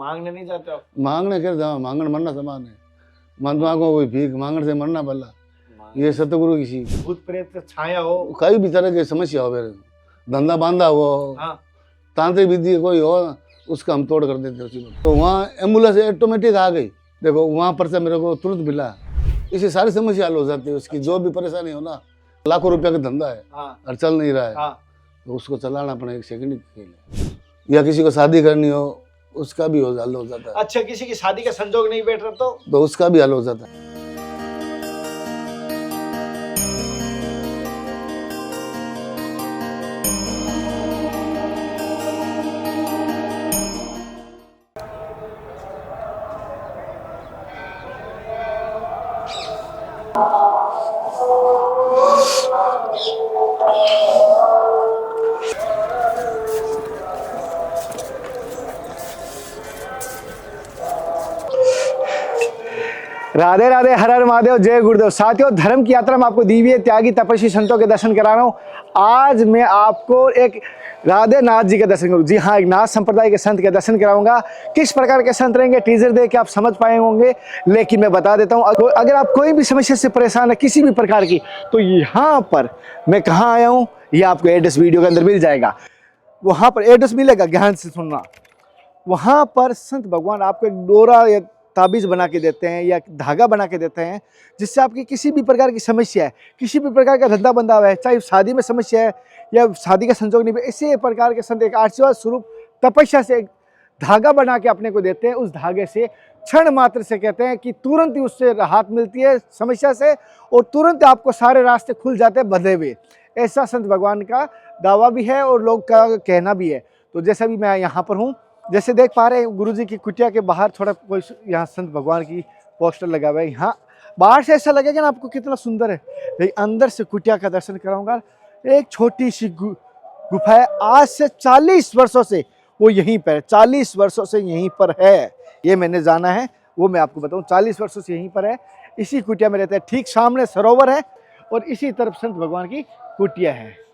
मांगने नहीं जाते हो? मांगने के जाओ, मांगने मरना समान है। मन मांगो कोई भीख, मांगने से मरना भला। ये सतगुरु की सीख। भूत प्रेत छाया हो, कई भी तरह की समस्या हो, मेरे धंधा बांधा हो, हाँ तांत्रिक विधि कोई हो, उसका हम तोड़ कर देते हैं उसी वक्त। तो वहाँ एम्बुलेंस ऑटोमेटिक आ गई, देखो वहाँ पर से मेरे को तुरंत मिला। इससे सारी समस्या हल हो जाती है उसकी। जो भी परेशानी हो ना, लाखों रुपया का धंधा है और चल नहीं रहा है, तो उसको चलाना अपना एक सेकंड की खेल है। या किसी को शादी करनी हो, उसका भी हल हो जाता है। अच्छा, किसी की शादी का संजोग नहीं बैठ रहा तो उसका भी हल हो जाता है। राधे राधे, हर हर महादेव, जय गुरुदेव। साथियों, धर्म की यात्रा में आपको दिव्य त्यागी तपस्वी संतों के दर्शन करा रहा हूँ। आज मैं आपको एक राधे नाथ जी के दर्शन करूँ। जी हाँ, एक नाथ संप्रदाय के संत के दर्शन कराऊंगा। किस प्रकार के संत रहेंगे, टीजर देख के आप समझ पाए होंगे, लेकिन मैं बता देता हूँ, अगर आप कोई भी समस्या से परेशान है किसी भी प्रकार की, तो यहाँ पर मैं कहाँ आया हूँ, ये आपको एड्रेस वीडियो के अंदर मिल जाएगा। वहाँ पर एड्रेस मिलेगा, ध्यान से सुनना। वहाँ पर संत भगवान आपको एक डोरा या ताबीज़ बना के देते हैं या धागा बना के देते हैं, जिससे आपकी किसी भी प्रकार की समस्या है, किसी भी प्रकार का धंधा बंधा हुआ है, चाहे शादी में समस्या है या शादी का संजोग नहीं, इसी प्रकार के संत एक आशीर्वाद स्वरूप तपस्या से एक धागा बना के अपने को देते हैं। उस धागे से क्षण मात्र से कहते हैं कि तुरंत ही उससे राहत मिलती है समस्या से, और तुरंत आपको सारे रास्ते खुल जाते हैं बंधे हुए। ऐसा संत भगवान का दावा भी है और लोग का कहना भी है। तो जैसा भी मैं यहाँ पर हूँ, जैसे देख पा रहे हैं गुरुजी की कुटिया के बाहर थोड़ा कोई यहाँ संत भगवान की पोस्टर लगा हुआ है। यहाँ बाहर से ऐसा लगेगा ना आपको कितना सुंदर है, लेकिन अंदर से कुटिया का दर्शन कराऊंगा। एक छोटी सी गुफा है, आज से 40 वर्षों से वो यहीं पर है, 40 वर्षों से यहीं पर है, ये मैंने जाना है, वो मैं आपको बताऊँ। 40 वर्षों से यहीं पर है, इसी कुटिया में रहते हैं। ठीक सामने सरोवर है और इसी तरफ संत भगवान की कुटिया है।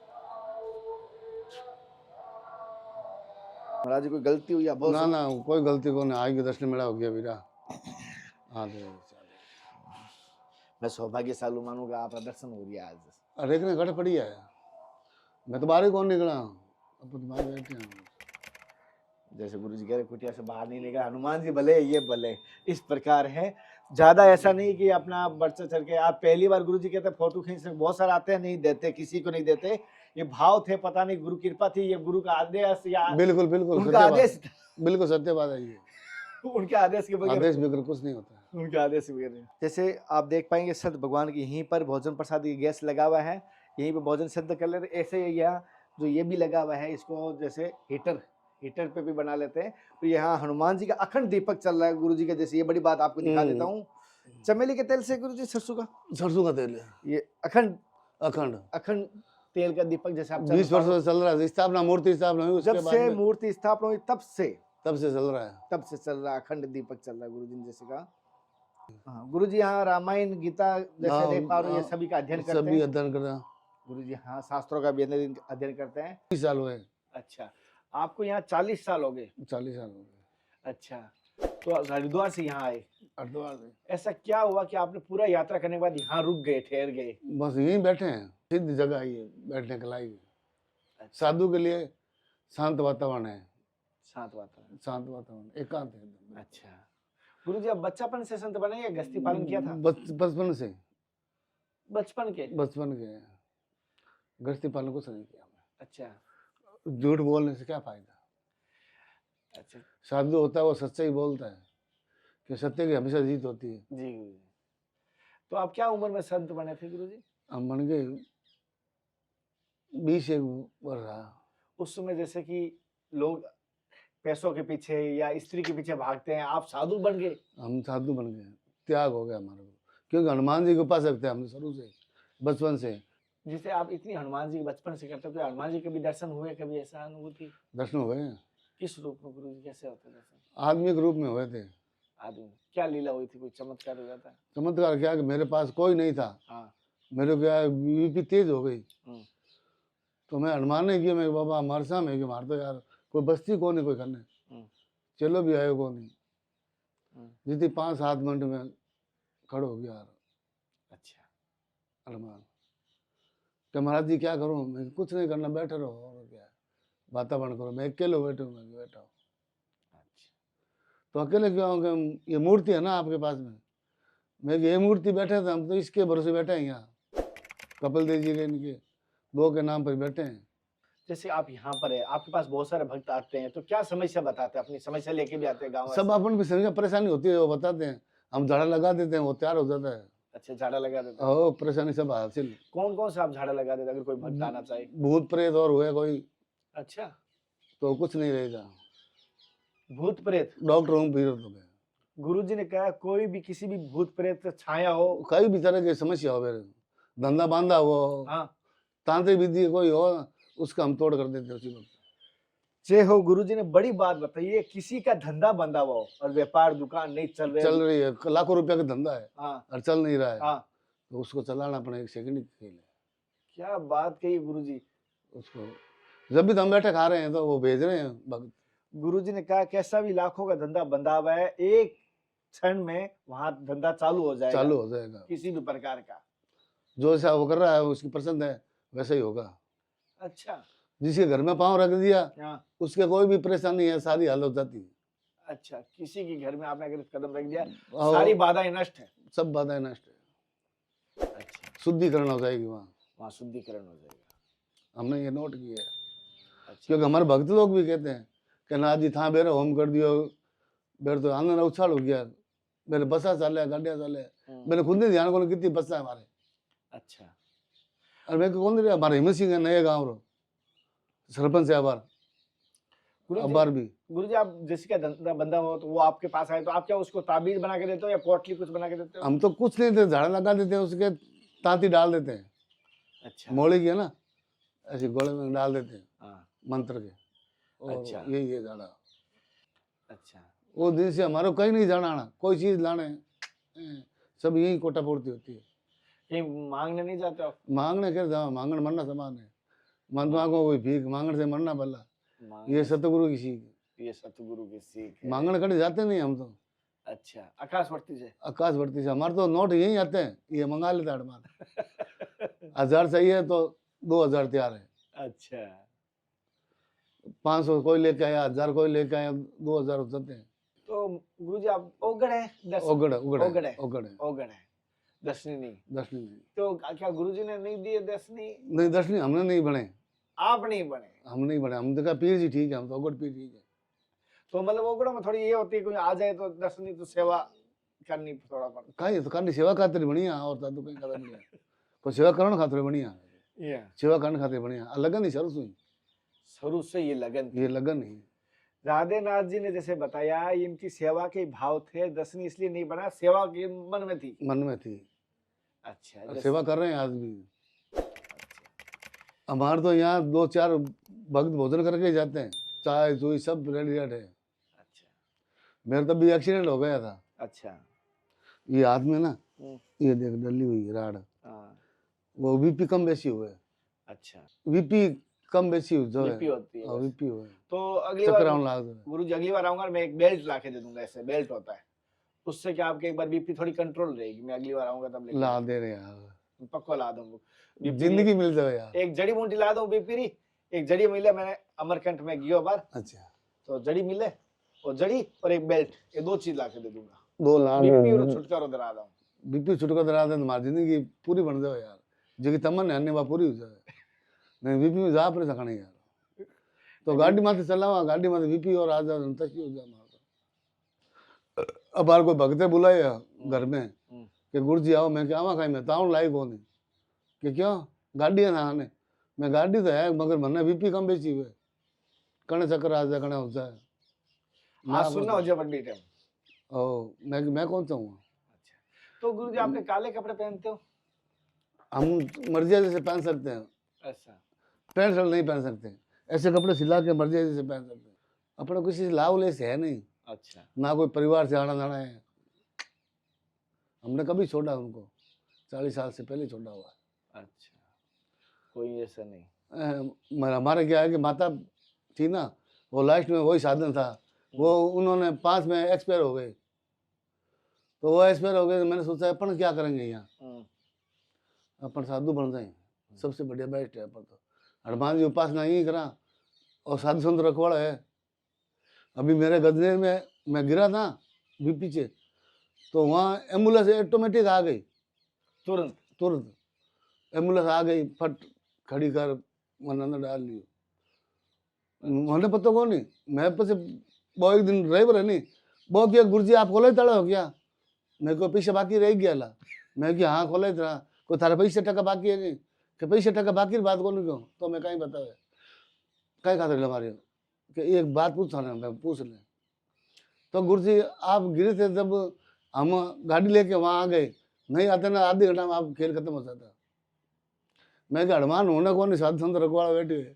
महाराज कोई गलती हुई या बहुत? ना ना, कोई गलती को नहीं, आई के दर्शन मेरा हो गया वीरा। हाँ मैं सौभाग्यशाली मानूंगा, आपका दर्शन हो गया आज। अरे ने गड़ पड़ी है, मैं तो बाहर ही कौन निकला, अब तो बाहर बैठे हैं। जैसे गुरु जी कह रहे कुटिया से बाहर नहीं निकला, हनुमान जी भले ये भले, इस प्रकार है। ज्यादा ऐसा नहीं कि अपना बढ़ चढ़ के, आप पहली बार गुरु जी कहते फोटो खींचने बहुत सारे आते हैं, नहीं देते, किसी को नहीं देते। ये भाव थे, पता नहीं गुरु कृपा थी, ये गुरु का आदेश या बिल्कुल बिल्कुल उनका आदेश, बिल्कुल सत्य बात है ये। उनके आदेश के बगैर, आदेश बगैर कुछ नहीं होता है। उनके आदेश के बगैर। जैसे आप देख पाएंगे संत भगवान की यहीं पर भोजन प्रसाद की गैस लगा हुआ है, यहीं पे भोजन सिद्ध कर लेते। ऐसे यहाँ जो ये भी लगा हुआ है, इसको जैसे हीटर पे भी बना लेते हैं। तो यहाँ हनुमान जी का अखंड दीपक चल रहा है गुरु जी का। जैसे ये बड़ी बात आपको दिखा देता हूँ, चमेली के तेल से गुरु जी, सरसों का तेल है, ये अखंड अखंड तेल का दीपक जैसे आप 20 वर्षों से चल रहा है। स्थापना, मूर्ति स्थापना हुई, जब से मूर्ति स्थापना हुई तब से चल रहा है, तब से चल रहा है, अखंड दीपक चल रहा है गुरु जी ने जैसे कहा। हाँ, गुरु जी यहाँ रामायण गीता जैसे देख पा रहे हो, ये सभी का अध्ययन करते हैं। सभी अध्ययन करते हैं गुरु जी। हाँ, शास्त्रों का भी अध्ययन करते हैं। 30 साल हुए। अच्छा, आपको यहाँ 40 साल हो गए? 40 साल हो गए। अच्छा, तो हरिद्वार से यहाँ आए? हरिद्वार से। ऐसा क्या हुआ कि आपने पूरा यात्रा करने के बाद यहाँ रुक गए, ठहर गए? बस यहीं बैठे हैं, सिद्ध जगह है ये बैठने के लायक। अच्छा। साधु के लिए शांत वातावरण है, शांत वातावरण, एकांत है। अच्छा, गुरु जी आप बच्चापन से संत बने या गृहस्थी पालन किया था? बचपन से। बचपन के गृहस्थी पालन कुछ नहीं किया मैं। अच्छा, झूठ बोलने से क्या फायदा? अच्छा, साधु होता है वो सच्चाई बोलता है, कि सत्य की हमेशा जीत होती है। जी गुरु जी। तो आप क्या उम्र में संत बने थे गुरु जी? हम बन गए 20 वर्ष। उस समय जैसे कि लोग पैसों के पीछे या स्त्री के पीछे भागते हैं, आप साधु बन गए? हम साधु बन गए, त्याग हो गया हमारे को, क्योंकि हनुमान जी को पा सकते हैं हमने शुरू से, बचपन से। जिसे आप इतनी हनुमान जी बचपन से करते हो, हनुमान जी के भी दर्शन हुए, कभी ऐसा अनुभूति? दर्शन हुए। किस रूप में गुरु जी, कैसे होते दर्शन? आदमी के रूप में हुए थे। आदमी, क्या लीला हुई थी, कोई चमत्कार हुआ था? चमत्कार क्या कि मेरे पास कोई नहीं था। हाँ, मेरे को क्या बीपी तेज हो गई, तो मैं हनुमान ने किया, मैं बाबा हमारे सामने कि मार दो यार, कोई बस्ती कौन है कोई करने, चलो भी आयो को नहीं, जितनी 5-7 मिनट में खड़ो हो गया यार। अच्छा। अरमान कि महाराज जी क्या करूं, मैं कुछ नहीं करना, बैठे रहो और क्या वातावरण करो, मैं अकेले बैठा हूँ, मैं बैठा हूँ। अच्छा। तो अकेले क्यों आऊँ कि ये मूर्ति है ना आपके पास में, मैं ये मूर्ति बैठे थे, हम तो इसके भरोसे बैठे हैं यहाँ, कपिल देव जी के इनके दो के नाम पर बैठे हैं। जैसे आप यहाँ पर है, आपके पास बहुत सारे भक्त आते हैं, तो क्या समस्या बताते हैं, अपनी समस्या लेके भी आते हैं गाँव सब वाले? अपन भी समझा परेशानी होती है वो बताते हैं, हम झाड़ा लगा देते हैं, वो तैयार हो जाता है। अच्छा, झाड़ा लगा देते हैं। ओ परेशानी सब हासिल। कौन कौन सा आप झाड़ा लगा देते हैं, अगर कोई भक्त आना चाहे? भूत प्रेत और हुए कोई अच्छा। तो कुछ नहीं रहेगा, भूत प्रेत? डॉक्टर हूँ पीर तो मैं। गुरुजी ने कहा कोई भी किसी भी भूत प्रेत छाया हो। कई भी तरह की समस्या हो, मेरे धंधा बांधा हो, हाँ। तांत्रिक विधि कोई हो, उसका हम तोड़ कर देते हैं उसी वक्त। जय हो। गुरुजी ने बड़ी बात बताई है, किसी का धंधा बंधा हुआ हो और व्यापार दुकान नहीं चल रही चल रही है, लाखों रुपया का धंधा है हाँ और चल नहीं रहा है, हाँ। तो उसको चलाना अपना एक सेकंड की खेल है। क्या बात कही गुरुजी। उसको जब भी हम बैठे खा रहे हैं तो वो भेज रहे हैं भक्त। गुरुजी ने कहा कैसा भी लाखों का धंधा बंधा हुआ है, एक क्षण में वहां धंधा चालू हो जाएगा, चालू हो जाएगा, किसी भी प्रकार का। जो ऐसा वो कर रहा है उसकी पसंद है वैसा ही होगा। अच्छा। जिसके घर में पाँव रख दिया हाँ। उसके कोई भी परेशानी है सारी हल हो जाती है। अच्छा, किसी के घर में आपने अगर कदम रख दिया, और सारी बाधाएं नष्ट है। सब बाधाएं नष्ट है, अच्छा, शुद्धिकरण हो जाएगी वहाँ। वहाँ शुद्धिकरण हो जाएगा। हमने ये नोट किया है, अच्छा। क्योंकि हमारे भक्त लोग भी कहते हैं कि ना जी था बेरे होम कर दियो, बेरे तो आनंद उछाल हो गया, मेरे बसा चाले गाड़ियाँ चाले, मैंने खुद नहीं ध्यान को कितनी बसा है हमारे। अच्छा। और मैं कौन रहा हमारे हिम्मत सिंह है नए गाँव रो सरपंच है अबार भी। गुरुजी आप जिसका धंधा बंदा हो तो वो आपके पास आए तो आप क्या उसको ताबीज बना के देते हो या पोटली कुछ बना के देते हो? हम तो कुछ नहीं देते, झाड़ा लगा देते हैं, उसके तांती डाल देते हैं। अच्छा। मोड़ी की है ना, ऐसे गोले में डाल देते हैं हाँ। मंत्र के, और अच्छा। यही है झाड़ा। अच्छा। वो दिन से हमारे कहीं नहीं जाना आना, कोई चीज लाने सब यही कोटा पूर्ति होती है। कहीं मांगने नहीं जाते हो? मांगने कर जाओ, मांगण मरना समान है, मन मांगो कोई भीख, मांगण से मरना भला, ये सतगुरु की सीख है। ये सतगुरु की सीख है। मांगण कहीं जाते नहीं हम तो। अच्छा, आकाशवर्ती से? आकाशवर्ती से हमारे तो नोट यही आते हैं, ये मंगा लेता है हमारे 1000 चाहिए तो 2000 तैयार है। अच्छा। 500 कोई लेके आया, 1000 कोई लेके आया, 2000 हो जाते हैं। तो गुरुजी आप ओगड़ है? ओगड़ ओगड़ ओगड़ है। ओगड़ है, ओगड़ है, दर्शनी नहीं। दर्शनी नहीं। तो क्या गुरुजी ने नहीं दिए दर्शनी? नहीं दर्शनी हमने नहीं बने, आप नहीं बने? हम नहीं बने, हम तो कहा पीर जी ठीक है, हम तो ओगड़ पीर ठीक है। तो मतलब ओगड़ों में थोड़ी ये होती है कोई आ जाए तो दर्शनी तो सेवा करनी थोड़ा पड़ता कहीं तो करनी सेवा खातिर बढ़िया, और तो कहीं खातिर बढ़िया, कोई सेवा करण खातिर बढ़िया, है। सेवा करने खातिर बढ़िया, लगन ही शुरू से शुरू से ये लगन थी। ये लगन ही। राधे नाथ जी ने जैसे बताया इनकी सेवा के भाव थे, दर्शनी इसलिए नहीं बना, सेवा के मन में थी। मन में थी। अच्छा। और सेवा कर रहे हैं आज भी। हमारे तो यहाँ 2-4 भक्त भोजन करके ही जाते हैं, चाय चुई सब रेडी रेड है। अच्छा। मेरा तब भी एक्सीडेंट हो गया था। अच्छा। ये हाथ में ना, ये देख डली हुई राड, वो बीपी कम बेसी हुए। अच्छा। बीपी कम बेसी जो है, बीपी होती है बस। बीपी हुए तो अगली चक्कर बार आने लगा। गुरुजी अगली बार आऊंगा मैं एक बेल्ट ला के दे दूंगा, ऐसे बेल्ट होता है, उससे क्या आपके एक बार बीपी थोड़ी कंट्रोल रहेगी। मैं अगली बार आऊंगा तब लेके ला दे रहे यार, पक्का ला दूंगा। जिंदगी मिल जाए यार। एक जड़ी बूटी ला दूं बीपी री, एक जड़ी मिले, मैंने अमरकंठ में गियो बार। अच्छा, तो जड़ी मिले और जड़ी और एक बेल्ट, ये 2 चीज ला के दे दूंगा। 2 लाख बीपी और छुटकारा दिला दूं। बीपी छुटका दिला दे, हमारी जिंदगी पूरी बन जाए यार, जो कि तमन्ना है वो पूरी हो जाए। नहीं बीपी में जा पर सकने यार, तो गाड़ी माथे चलावा, गाड़ी माथे बीपी और आ जाओ तशी हो जाए हमारा। अब बार कोई भगते बुलाए घर में कि गुरुजी आओ, मैं क्या आवा खाई, मैं ताऊं लाई को नहीं कि क्यों गाड़ी है ना आने, मैं गाड़ी तो है मगर मन्ने बीपी कम बेची हुए, कने चक्कर आ जाए, कने हो जाए। आज सुनना हो जाए पंडित है। ओ मैं कौन सा हूँ। अच्छा। तो गुरुजी आपने काले कपड़े पहनते हो? हम मर्जी जैसे पहन सकते हैं। अच्छा। पैंट शर्ट नहीं पहन सकते, ऐसे कपड़े सिला के मर्जी जैसे पहन सकते हैं। अपना किसी से लाभ ले से है नहीं। अच्छा। ना कोई परिवार से आना जाना है, हमने कभी छोड़ा उनको, 40 साल से पहले छोड़ा हुआ है। अच्छा, कोई ऐसा नहीं। हमारे क्या है कि माता थी ना, वो लास्ट में वही साधन था वो उन्होंने 5 में एक्सपायर हो गए। तो वो एक्सपायर हो गए तो मैंने सोचा अपन क्या करेंगे यहाँ, अपन साधु बन जाए, सबसे बढ़िया बेस्ट है अपन तो। हनुमान जी उपासना यही करा और साधु संत रखवाड़ा है। अभी मेरे गजनेर में मैं गिरा था भी पीछे, तो वहाँ एम्बुलेंस ऑटोमेटिक आ गई, तुरंत तुरंत एम्बुलेंस आ गई, फट खड़ी कर मन अंदर डाल लियो। मैंने पता को नहीं, मैं पीछे बहुत एक दिन रह बरे नहीं वो क्या गुरुजी आप खोले तड़ा हो क्या, मेरे को पैसे बाकी रह गया ला। मैं कि हाँ खोले था, कोई थारा पैसे टका बाकी है नहीं, कि पैसे टका बाकी बात को नहीं क्यों, तो मैं कहीं बतावे कहीं खाते हमारे कि एक बात पूछा ना, मैं पूछ ले। तो गुरुजी आप गिरे थे जब हम गाड़ी लेके वहाँ आ गए, नहीं आते ना आधे घंटा में आप खेल खत्म हो जाता। मैं कि हनुमान होने को नहीं, साधु संत रखवाड़ा बैठे हुए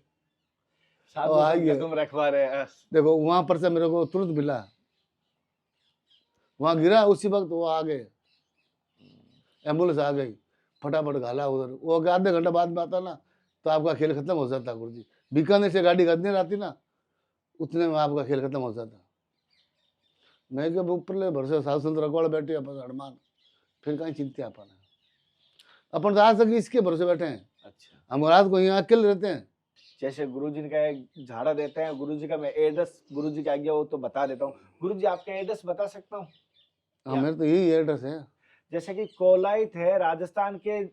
साधु आ संत गए। का तुम रखवा रहे हैं। देखो वहां पर से मेरे को तुरंत मिला, वहां गिरा उसी वक्त वो आ गए, एम्बुलेंस आ गई, फटाफट घाला उधर। वो अगर आधे घंटा बाद में आता ना तो आपका खेल खत्म हो जाता। गुरुजी बीकानेर से गाड़ी गजनेर आती ना, उतने में आपका खेल खत्म हो जाता। मैं क्या ऊपर ले भरोसे साधु संत रखवाड़े बैठे अपन हनुमान, फिर कहीं चिंता अपन तो आज तक इसके भरोसे बैठे हैं। अच्छा, हम रात को यहाँ अकेले रहते हैं। जैसे गुरुजी का एक झाड़ा देते हैं, गुरुजी का मैं एड्रेस, गुरुजी का आज्ञा हो तो बता देता हूँ। गुरुजी आपका एड्रेस बता सकता हूँ? हाँ मेरे तो यही एड्रेस है। जैसे कि कोलायत है, राजस्थान के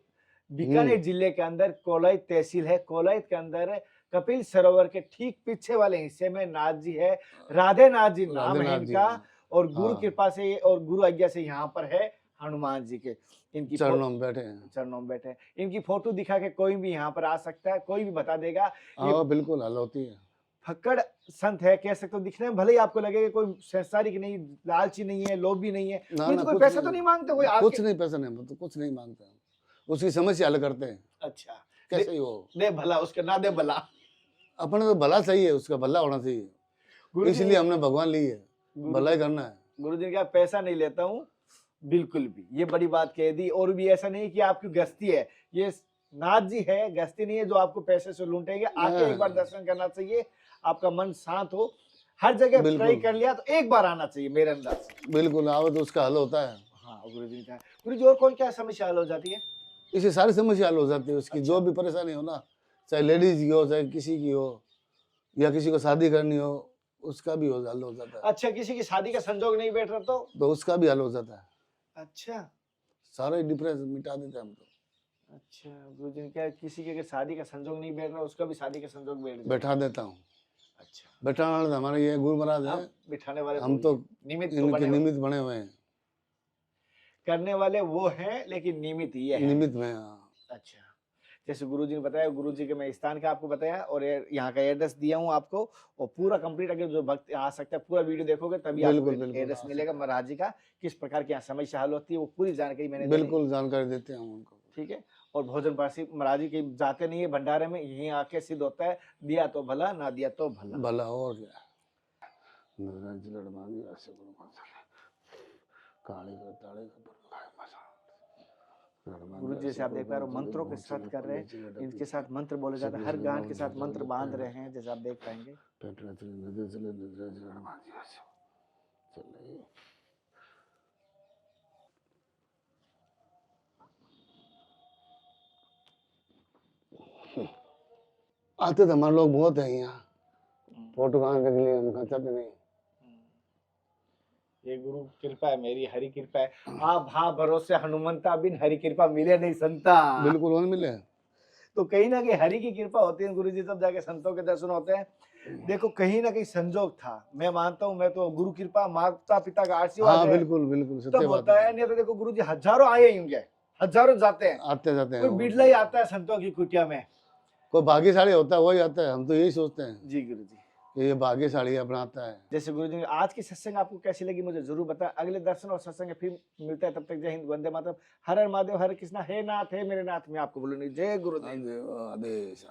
बीकानेर जिले के अंदर कोलायत तहसील है। कोलायत के अंदर कपिल सरोवर के ठीक पीछे वाले हिस्से में नाथ जी है, राधे नाथ जी नाम है राधेनाथ जी, इनका। और गुरु हाँ। कृपा से और गुरु आज्ञा से यहाँ पर है हनुमान जी के, इनकी चरणों में बैठे हैं। चरणों में बैठे हैं। इनकी फोटो दिखा के कोई भी यहाँ पर आ सकता है, कोई भी बता देगा। ये हाँ बिल्कुल हल होती है। फक्कड़ संत है कह सकते हो। दिखने में भले ही आपको लगेगा कोई संसारिक नहीं, लालची नहीं है, लोभी नहीं है, ना कोई ना तो कोई कुछ पैसा तो नहीं मांगते कोई कुछ आपके। नहीं, पैसा नहीं, मतलब कुछ नहीं मांगते हम, उसकी समस्या हल करते हैं। अच्छा, कैसे ही हो, दे भला उसके ना दे भला। अपने तो भला चाहिए, उसका भला होना चाहिए, गुरुजी इसलिए हमने भगवान ली है, भला ही करना है। गुरुजी ने कहा पैसा नहीं लेता हूँ बिल्कुल भी, ये बड़ी बात कह दी। और भी ऐसा नहीं कि आपकी गस्ती है, ये नाथ जी है, गस्ती नहीं है जो आपको पैसे से लूटेंगे। आके एक बार दर्शन करना चाहिए, आपका मन शांत हो। हर जगह ट्राई कर लिया तो एक बार आना चाहिए मेरे अंदाज से। बिल्कुल आओ तो उसका हल होता है। हाँ गुरुजी ने कहा। गुरुजी और कौन क्या समस्या हल हो जाती है? इससे सारी समस्या हल हो जाती है उसकी। जो भी परेशानी हो ना, चाहे लेडीज की हो, चाहे किसी की हो, या किसी को शादी करनी हो, उसका भी हल हो जाता है। अच्छा, किसी की शादी का संजोग नहीं बैठ रहा तो उसका भी हल हो जाता है। अच्छा सारे डिफरेंस मिटा देते हैं हम तो। अच्छा, गुरुजी ने कहा किसी के अगर शादी का संजोग नहीं बैठ रहा, उसका भी शादी का संजोग बैठ जाए। बैठा देता हूँ। अच्छा, बैठाने वाले हमारे ये गुरु महाराज आप है, बिठाने वाले हम तो निमित्त तो इनके बने हुए। निमित्त बने हुए हैं। करने वाले वो हैं लेकिन निमित्त ये है। निमित्त में हाँ। अच्छा, जैसे गुरुजी ने बताया, गुरुजी के मैं स्थान का आपको बताया और यहाँ का एड्रेस दिया हूँ आपको। और पूरा कंप्लीट अगर जो भक्त आ सकता है, पूरा वीडियो देखोगे तभी आपको बिल्कुल, बिल्कुल, एड्रेस हाँ, मिलेगा महाराज जी का, किस प्रकार की यहाँ समस्या हल होती है, वो पूरी जानकारी मैंने दी। बिल्कुल जानकारी देते हैं हम उनको। ठीक है। और भोजन पासी महाराज जी के जाते नहीं है भंडारे में, यहीं आके सिद्ध होता है, दिया तो भला, ना दिया तो भला। भला और क्या। गुरु जी जैसे आप देख पा रहे हो मंत्रों के साथ कर रहे हैं, इनके साथ मंत्र बोले जाते हैं, हर गांठ के साथ मंत्र बांध रहे हैं, जैसे आप देख पाएंगे। आते तो हमारे लोग बहुत हैं यहाँ, फोटो खींचने के लिए, हम खींचाते नहीं। ये गुरु कृपा है, मेरी हरि कृपा है। आप हाँ भरोसे हनुमंता बिन हरि कृपा मिले नहीं संता। बिल्कुल नहीं मिले। तो कहीं ना कहीं हरि की कृपा होती है, गुरु जी तब जाके संतों के दर्शन होते हैं। देखो कहीं ना कहीं संजोग था, मैं मानता हूँ, मैं तो गुरु कृपा माता पिता का आशीर्वाद हाँ है, बिल्कुल बिल्कुल तब सत्य बात होता है। नहीं तो देखो गुरु जी हजारों आए ही होंगे, हजारों जाते हैं, आते जाते कोई हैं। बिरला ही आता है संतों की कुटिया में। कोई भाग्यशाली होता है वही आता है, हम तो यही सोचते हैं जी गुरु जी। कि ये भाग्यशाली अपना आता है। जैसे गुरु जी आज की सत्संग आपको कैसी लगी मुझे जरूर बताएं। अगले दर्शन और सत्संग में फिर मिलता है, तब तक जय हिंद, वंदे मातरम, हर हर महादेव, हरे कृष्णा, हे नाथ हे मेरे नाथ। मैं आपको बोलूंगी जय गुरुदेव। आदेश।